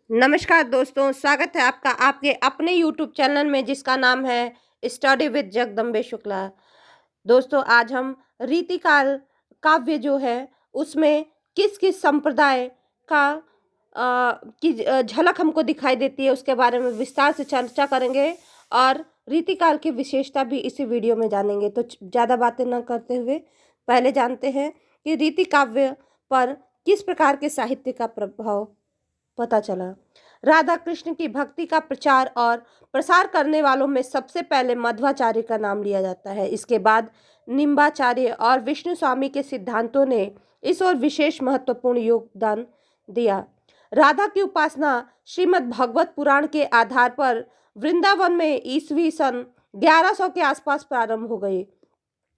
नमस्कार दोस्तों, स्वागत है आपका आपके अपने यूट्यूब चैनल में जिसका नाम है स्टडी विद जगदम्बे शुक्ला। दोस्तों, आज हम रीतिकाल काव्य जो है उसमें किस किस संप्रदाय का झलक हमको दिखाई देती है उसके बारे में विस्तार से चर्चा करेंगे और रीतिकाल की विशेषता भी इसी वीडियो में जानेंगे। तो ज़्यादा बातें न करते हुए पहले जानते हैं कि रीति काव्य पर किस प्रकार के साहित्य का प्रभाव पता चला। राधा कृष्ण की भक्ति का प्रचार और प्रसार करने वालों में सबसे पहले मध्वाचार्य का नाम लिया जाता है। इसके बाद निम्बाचार्य और विष्णु स्वामी के सिद्धांतों ने इस ओर विशेष महत्वपूर्ण योगदान दिया। राधा की उपासना श्रीमद् भागवत पुराण के आधार पर वृंदावन में ईस्वी सन 1100 के आसपास प्रारंभ हो गई।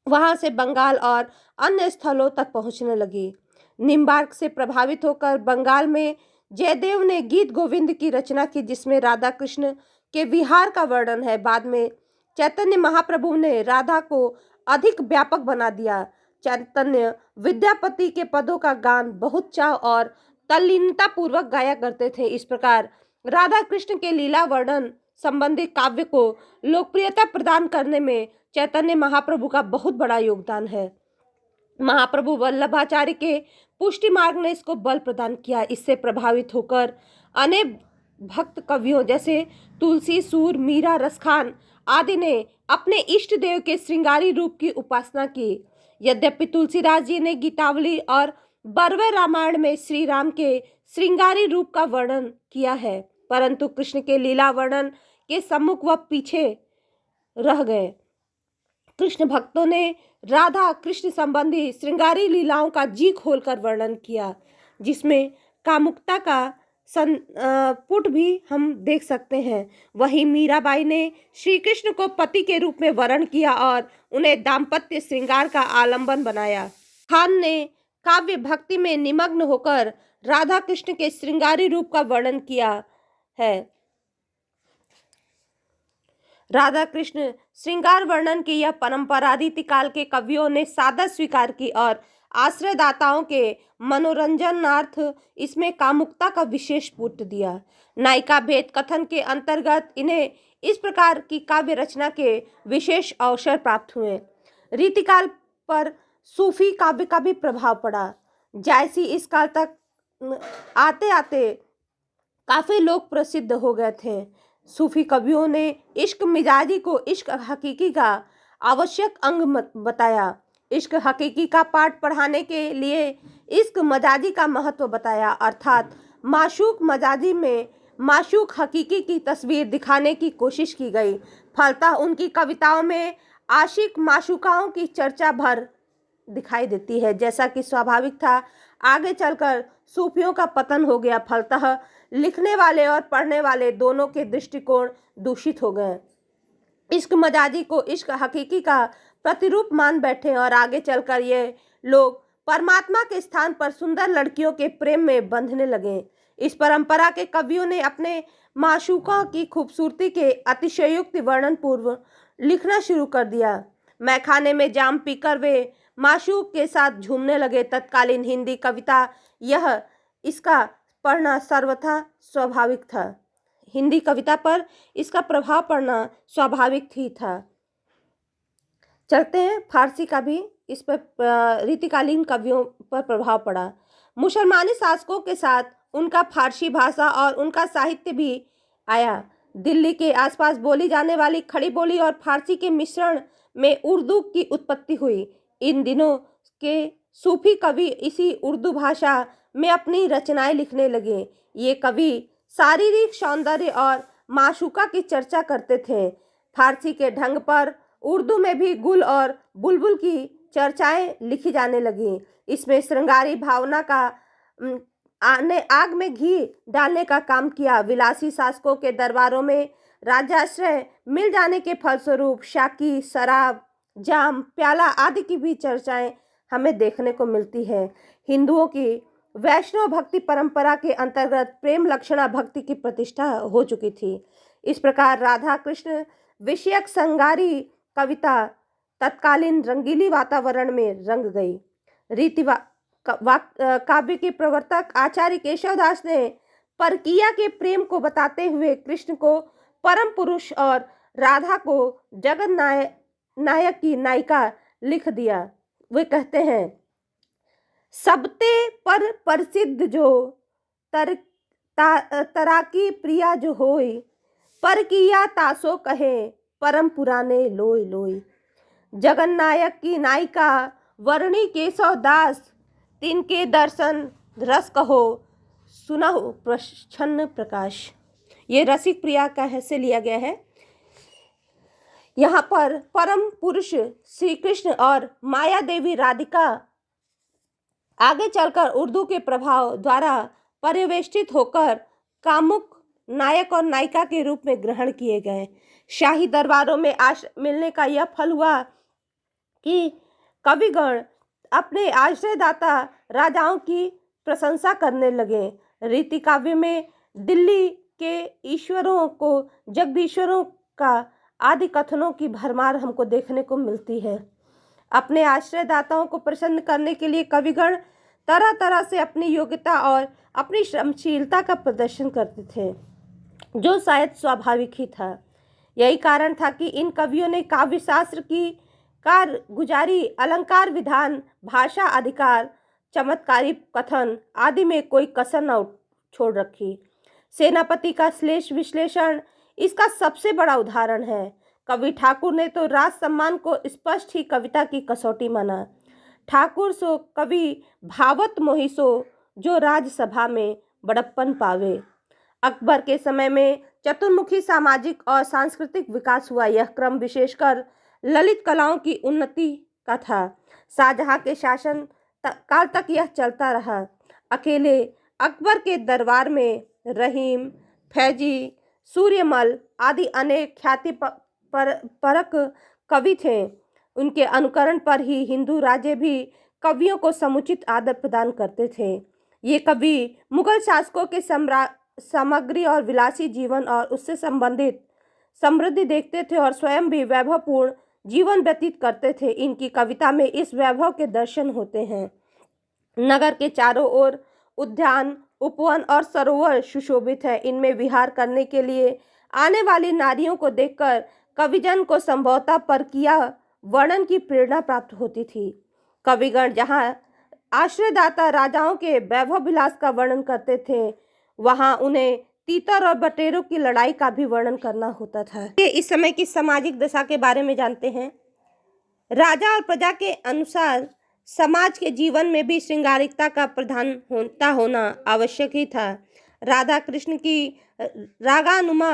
वहां से बंगाल और अन्य स्थलों तक पहुंचने लगी। निम्बार्क से प्रभावित होकर बंगाल में जयदेव ने गीत गोविंद की रचना की, जिसमें राधा कृष्ण के विहार का वर्णन है। बाद में चैतन्य महाप्रभु ने राधा को अधिक व्यापक बना दिया। चैतन्य विद्यापति के पदों का गान बहुत चाव और तल्लीनता पूर्वक गाया करते थे। इस प्रकार राधा कृष्ण के लीला वर्णन संबंधी काव्य को लोकप्रियता प्रदान करने में चैतन्य महाप्रभु का बहुत बड़ा योगदान है। महाप्रभु वल्लभाचार्य के पुष्टि मार्ग ने इसको बल प्रदान किया। इससे प्रभावित होकर अनेक भक्त कवियों जैसे तुलसी, सूर, मीरा, रसखान आदि ने अपने इष्ट देव के श्रृंगारी रूप की उपासना की। यद्यपि तुलसीदास जी ने गीतावली और बरवे रामायण में श्री राम के श्रृंगारी रूप का वर्णन किया है, परंतु कृष्ण के लीला वर्णन के सम्मुख वह पीछे रह गए। कृष्ण भक्तों ने राधा कृष्ण संबंधी श्रृंगारी लीलाओं का जी खोलकर वर्णन किया, जिसमें कामुकता का पुट भी हम देख सकते हैं। वहीं मीराबाई ने श्री कृष्ण को पति के रूप में वर्ण किया और उन्हें दाम्पत्य श्रृंगार का आलंबन बनाया। खान ने काव्य भक्ति में निमग्न होकर राधा कृष्ण के श्रृंगारी रूप का वर्णन किया है। राधा कृष्ण श्रृंगार वर्णन की यह परंपरा रीतिकाल के कवियों ने सादर स्वीकार की और आश्रयदाताओं के मनोरंजनार्थ इसमें कामुकता का विशेष पुट दिया। नायिका भेद कथन के अंतर्गत इन्हें इस प्रकार की काव्य रचना के विशेष अवसर प्राप्त हुए। रीतिकाल पर सूफी काव्य का भी प्रभाव पड़ा। जायसी इस काल तक आते आते काफी लोग प्रसिद्ध हो गए थे। सूफी कवियों ने इश्क मिजाजी को इश्क हकीकी का आवश्यक अंग बताया। इश्क हकीकी का पाठ पढ़ाने के लिए इश्क मजाजी का महत्व बताया, अर्थात माशूक मजाजी में माशूक हकीकी की तस्वीर दिखाने की कोशिश की गई। फलतः उनकी कविताओं में आशिक माशूकाओं की चर्चा भर दिखाई देती है, जैसा कि स्वाभाविक था। आगे चलकर सूफियों का पतन हो गया। फलतः लिखने वाले और पढ़ने वाले दोनों के दृष्टिकोण दूषित हो गए। इश्क मजाजी को इश्क हकीकी का प्रतिरूप मान बैठे और आगे चलकर ये लोग परमात्मा के स्थान पर सुंदर लड़कियों के प्रेम में बंधने लगे। इस परंपरा के कवियों ने अपने माशूकों की खूबसूरती के अतिशयोक्ति वर्णन पूर्व लिखना शुरू कर दिया। मैखाने में जाम पीकर वे माशूक के साथ झूमने लगे। तत्कालीन हिंदी कविता यह इसका पढ़ना सर्वथा स्वाभाविक था। हिंदी कविता पर इसका प्रभाव पड़ना स्वाभाविक ही था। चलते हैं, फारसी का भी इस पर रीतिकालीन कवियों पर प्रभाव पड़ा। मुसलमानी शासकों के साथ उनका फारसी भाषा और उनका साहित्य भी आया। दिल्ली के आसपास बोली जाने वाली खड़ी बोली और फारसी के मिश्रण में उर्दू की उत्पत्ति हुई। इन दिनों के सूफी कवि इसी उर्दू भाषा में अपनी रचनाएं लिखने लगे। ये कवि शारीरिक सौंदर्य और माशूका की चर्चा करते थे। फारसी के ढंग पर उर्दू में भी गुल और बुलबुल की चर्चाएं लिखी जाने लगी। इसमें श्रृंगारी भावना का आग में घी डालने का काम किया। विलासी शासकों के दरबारों में राजाश्रय मिल जाने के फलस्वरूप शाकी, शराब, जाम, प्याला आदि की भी चर्चाएं हमें देखने को मिलती है। हिंदुओं की वैष्णव भक्ति परंपरा के अंतर्गत प्रेम लक्षणा भक्ति की प्रतिष्ठा हो चुकी थी। इस प्रकार राधा कृष्ण विषयक श्रृंगारी कविता तत्कालीन रंगीली वातावरण में रंग गई। काव्य के प्रवर्तक आचार्य केशवदास ने परकिया के प्रेम को बताते हुए कृष्ण को परम पुरुष और राधा को जगत नायक की नायिका लिख दिया। वे कहते हैं, सबते पर प्रसिद्ध जो तराकी प्रिया जो होई, पर किया तासो कहे परम पुराने लोई लोई। जगन नायक की नायिका वर्णी केशव दास, तिनके दर्शन रस कहो सुनहु प्रच्छन्न प्रकाश। ये रसिक प्रिया का से लिया गया है। यहाँ पर परम पुरुष श्री कृष्ण और माया देवी राधिका आगे चलकर उर्दू के प्रभाव द्वारा पर्यवेष्टित होकर कामुक नायक और नायिका के रूप में ग्रहण किए गए। शाही दरबारों में मिलने का यह फल हुआ कि कविगण अपने आश्रयदाता राजाओं की प्रशंसा करने लगे। रीति काव्य में दिल्ली के ईश्वरों को जगदीश्वरों का आदि कथनों की भरमार हमको देखने को मिलती है। अपने आश्रयदाताओं को प्रसन्न करने के लिए कविगण तरह तरह से अपनी योग्यता और अपनी श्रमशीलता का प्रदर्शन करते थे, जो शायद स्वाभाविक ही था। यही कारण था कि इन कवियों ने काव्य शास्त्र की कारगुजारी, अलंकार विधान, भाषा अधिकार, चमत्कारी कथन आदि में कोई कसर न छोड़ रखी। सेनापति का श्लेष विश्लेषण इसका सबसे बड़ा उदाहरण है। कवि ठाकुर ने तो राज सम्मान को स्पष्ट ही कविता की कसौटी माना। ठाकुर सो कवि भावत मोहिसो, जो राजसभा में बड़प्पन पावे। अकबर के समय में चतुर्मुखी सामाजिक और सांस्कृतिक विकास हुआ। यह क्रम विशेषकर ललित कलाओं की उन्नति का था। शाहजहां के शासन काल तक यह चलता रहा। अकेले अकबर के दरबार में रहीम, फैजी, सूर्यमल आदि अनेक ख्याति परक कवि थे। उनके अनुकरण पर ही हिंदू राजे भी कवियों को समुचित आदर प्रदान करते थे। ये कवि मुगल शासकों के सामग्री और विलासी जीवन और उससे संबंधित समृद्धि देखते थे और स्वयं भी वैभवपूर्ण जीवन व्यतीत करते थे। इनकी कविता में इस वैभव के दर्शन होते हैं। नगर के चारों ओर उद्यान, उपवन और सरोवर सुशोभित है। इनमें विहार करने के लिए आने वाली नारियों को देखकर कविजन को संभवतः परकिया वर्णन की प्रेरणा प्राप्त होती थी। कविगण जहाँ आश्रयदाता राजाओं के वैभव विलास का वर्णन करते थे, वहाँ उन्हें तीतर और बटेरों की लड़ाई का भी वर्णन करना होता था। इस समय की सामाजिक दशा के बारे में जानते हैं। राजा और प्रजा के अनुसार समाज के जीवन में भी श्रृंगारिकता का प्रधान होना आवश्यक ही था। राधा कृष्ण की रागानुमा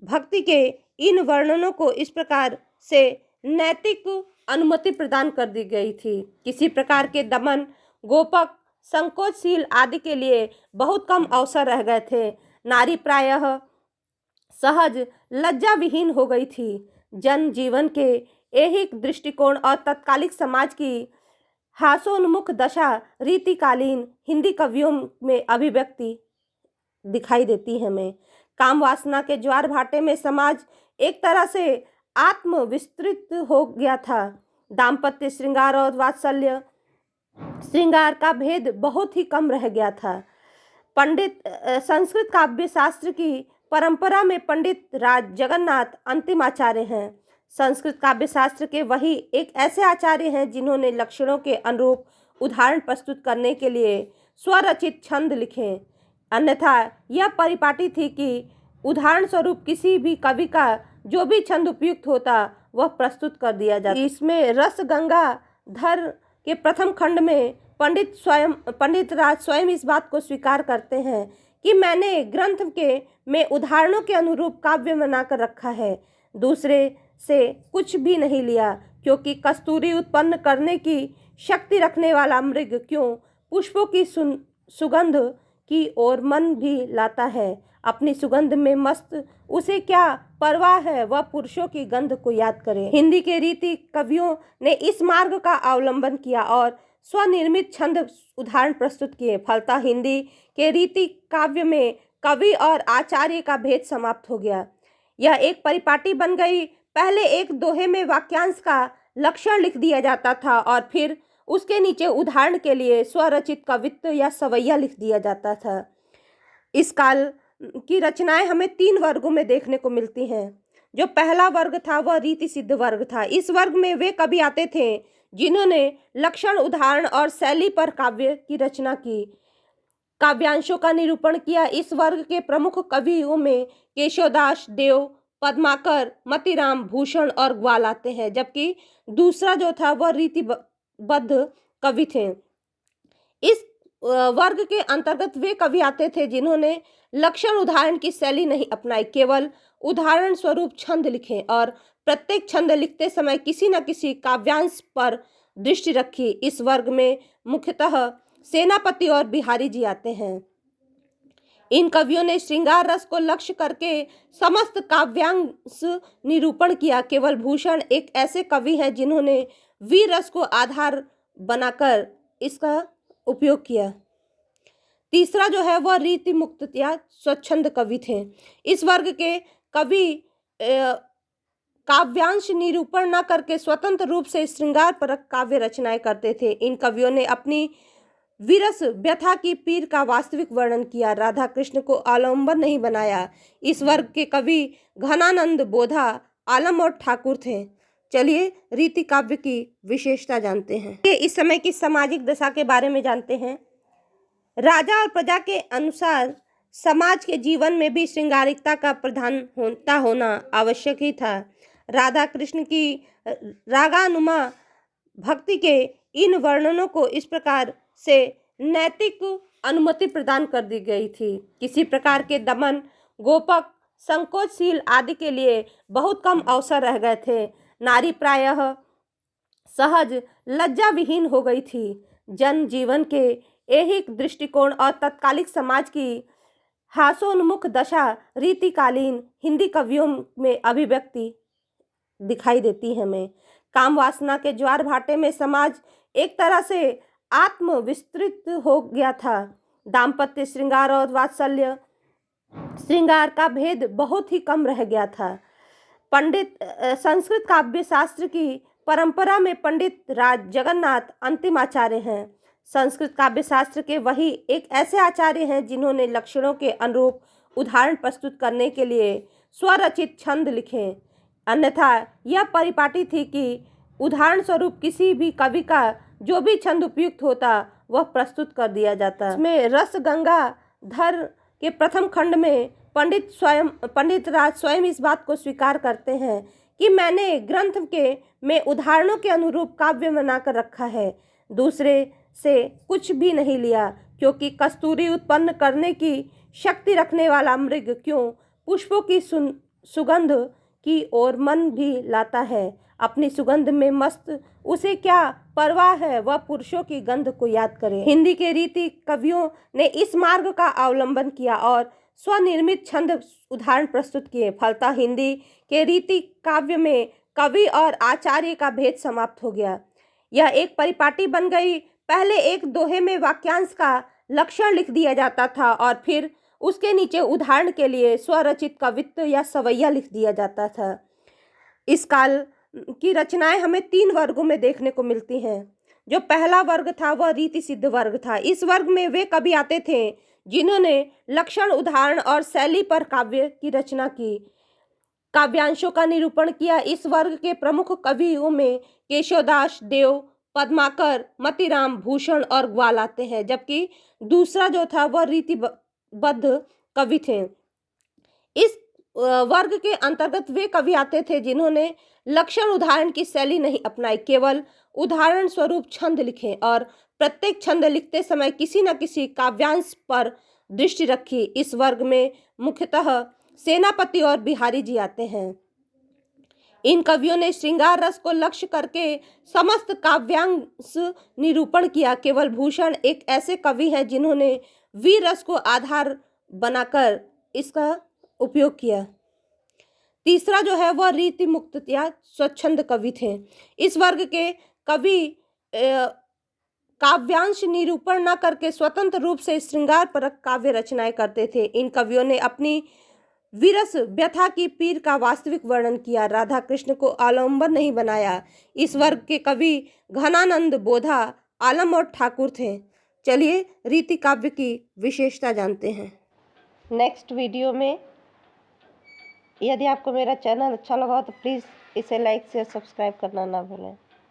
भक्ति के इन वर्णनों को इस प्रकार से नैतिक अनुमति प्रदान कर दी गई थी। किसी प्रकार के दमन, गोपक, संकोचशील आदि के लिए बहुत कम अवसर रह गए थे। नारी प्रायः सहज लज्जा विहीन हो गई थी। जन जीवन के ऐहिक दृष्टिकोण और तत्कालिक समाज की हास्योन्मुख दशा रीतिकालीन हिंदी कवियों में अभिव्यक्ति दिखाई देती है हमें। काम वासना के ज्वार भाटे में समाज एक तरह से आत्म विस्तृत हो गया था। दाम्पत्य श्रृंगार और वात्सल्य श्रृंगार का भेद बहुत ही कम रह गया था। पंडित संस्कृत काव्य शास्त्र की परंपरा में पंडित राज जगन्नाथ अंतिम आचार्य हैं। संस्कृत काव्य शास्त्र के वही एक ऐसे आचार्य हैं जिन्होंने लक्षणों के अनुरूप उदाहरण प्रस्तुत करने के लिए स्वरचित छंद लिखे। अन्यथा यह परिपाटी थी कि उदाहरण स्वरूप किसी भी कवि का जो भी छंद उपयुक्त होता वह प्रस्तुत कर दिया जाता। इसमें रस गंगाधर के प्रथम खंड में पंडित राज स्वयं इस बात को स्वीकार करते हैं कि मैंने ग्रंथ में उदाहरणों के अनुरूप काव्य बनाकर रखा है, दूसरे से कुछ भी नहीं लिया, क्योंकि कस्तूरी उत्पन्न करने की शक्ति रखने वाला मृग क्यों पुष्पों की सुगंध की ओर मन भी लाता है। अपनी सुगंध में मस्त उसे क्या परवाह है, वह पुरुषों की गंध को याद करे। हिंदी के रीति कवियों ने इस मार्ग का अवलंबन किया और स्वनिर्मित छंद उदाहरण प्रस्तुत किए। फलतः हिंदी के रीति काव्य में कवि और आचार्य का भेद समाप्त हो गया। यह एक परिपाटी बन गई। पहले एक दोहे में वाक्यांश का लक्षण लिख दिया जाता था और फिर उसके नीचे उदाहरण के लिए स्वरचित कवित्व या सवैया लिख दिया जाता था। इस काल की रचनाएं हमें 3 वर्गों में देखने को मिलती हैं। जो पहला वर्ग था वह रीति सिद्ध वर्ग था। इस वर्ग में वे कवि आते थे जिन्होंने लक्षण, उदाहरण और शैली पर काव्य की रचना की, काव्यांशों का निरूपण किया। इस वर्ग के प्रमुख कवियों में केशवदास, देव, पद्माकर, मतीराम, भूषण और ग्वाल आते हैं, जबकि दूसरा जो था वह रीतिबद्ध कवि थे। इस वर्ग के अंतर्गत वे कवि आते थे जिन्होंने लक्षण, उदाहरण की शैली नहीं अपनाई, केवल उदाहरण स्वरूप छंद लिखे और प्रत्येक छंद लिखते समय किसी न किसी काव्यांश पर दृष्टि रखी। इस वर्ग में मुख्यतः सेनापति और बिहारी जी आते हैं। इन कवियों ने श्रृंगार रस को लक्ष्य करके समस्त काव्यांश निरूपण किया। केवल भूषण एक ऐसे कवि हैं जिन्होंने वीर रस को आधार बनाकर इसका उपयोग किया। तीसरा जो है वह रीति मुक्त या स्वच्छंद कवि थे। इस वर्ग के कवि काव्यांश निरूपण न करके स्वतंत्र रूप से श्रृंगार परक काव्य रचनाएं करते थे। इन कवियों ने अपनी विरस व्यथा की पीर का वास्तविक वर्णन किया, राधा कृष्ण को आलम्बन नहीं बनाया। इस वर्ग के कवि घनानंद, बोधा, आलम और ठाकुर थे। चलिए रीति काव्य की विशेषता जानते हैं। ये इस समय की सामाजिक दशा के बारे में जानते हैं। राजा और प्रजा के अनुसार समाज के जीवन में भी श्रृंगारिकता का प्रधानता होना आवश्यक ही था। राधा कृष्ण की रागानुमा भक्ति के इन वर्णनों को इस प्रकार से नैतिक अनुमति प्रदान कर दी गई थी। किसी प्रकार के दमन, गोपक, संकोचशील आदि के लिए बहुत कम अवसर रह गए थे। नारी प्रायः सहज, लज्जा विहीन हो गई थी। जन जीवन के ऐहिक दृष्टिकोण और तत्कालिक समाज की हास्योन्मुख दशा रीतिकालीन हिंदी कवियों में अभिव्यक्ति दिखाई देती है। हमें काम वासना के ज्वार भाटे में समाज एक तरह से आत्म विस्तृत हो गया था। दाम्पत्य, श्रृंगार और वात्सल्य श्रृंगार का भेद बहुत ही कम रह गया था। पंडित संस्कृत काव्य शास्त्र की परंपरा में पंडित राज जगन्नाथ अंतिम आचार्य हैं। संस्कृत काव्य शास्त्र के वही एक ऐसे आचार्य हैं जिन्होंने लक्षणों के अनुरूप उदाहरण प्रस्तुत करने के लिए स्वरचित छंद लिखे। अन्यथा यह परिपाटी थी कि उदाहरण स्वरूप किसी भी कवि का जो भी छंद उपयुक्त होता वह प्रस्तुत कर दिया जाता। इसमें रस गंगाधर के प्रथम खंड में पंडित राज स्वयं इस बात को स्वीकार करते हैं कि मैंने ग्रंथ में उदाहरणों के अनुरूप काव्य बनाकर रखा है, दूसरे से कुछ भी नहीं लिया, क्योंकि कस्तूरी उत्पन्न करने की शक्ति रखने वाला मृग क्यों पुष्पों की सुगंध की ओर मन भी लाता है। अपनी सुगंध में मस्त उसे क्या परवाह है, वह पुरुषों की गंध को याद करे। हिंदी के रीति कवियों ने इस मार्ग का अवलंबन किया और स्वनिर्मित छंद उदाहरण प्रस्तुत किए। फलतः हिंदी के रीति काव्य में कवि और आचार्य का भेद समाप्त हो गया। यह एक परिपाटी बन गई। पहले एक दोहे में वाक्यांश का लक्षण लिख दिया जाता था और फिर उसके नीचे उदाहरण के लिए स्वरचित कवित्व या सवैया लिख दिया जाता था। इस काल की रचनाएं हमें 3 वर्गों में देखने को मिलती हैं। जो पहला वर्ग था वह रीति सिद्ध वर्ग था। इस वर्ग में वे कवि आते थे जिन्होंने लक्षण, उदाहरण और शैली पर काव्य की रचना की, काव्यांशों का निरूपण किया। इस वर्ग के प्रमुख कवियों में केशवदास, देव, पद्माकर, मतीराम, भूषण और ग्वाल आते हैं, जबकि दूसरा जो था वह रीतिबद्ध कवि थे। इस वर्ग के अंतर्गत वे कवि आते थे जिन्होंने लक्षण, उदाहरण की शैली नहीं अपनाई, केवल उदाहरण स्वरूप छंद लिखे और प्रत्येक छंद लिखते समय किसी न किसी काव्यांश पर दृष्टि रखी। इस वर्ग में मुख्यतः सेनापति और बिहारी जी आते हैं। इन कवियों ने श्रृंगार रस को लक्ष्य करके समस्त काव्यांश निरूपण किया। केवल भूषण एक ऐसे कवि हैं जिन्होंने वीर रस को आधार बनाकर इसका उपयोग किया। तीसरा जो है वह रीति मुक्त या स्वच्छंद कवि थे। इस वर्ग के कवि काव्यांश निरूपण न करके स्वतंत्र रूप से श्रृंगार परक काव्य रचनाएं करते थे। इन कवियों ने अपनी विरस व्यथा की पीर का वास्तविक वर्णन किया, राधा कृष्ण को आलम्बन नहीं बनाया। इस वर्ग के कवि घनानंद, बोधा, आलम और ठाकुर थे। चलिए रीति काव्य की विशेषता जानते हैं। नेक्स्ट वीडियो में। यदि आपको मेरा चैनल अच्छा लगा हो तो प्लीज़ इसे लाइक शेयर सब्सक्राइब करना ना भूलें।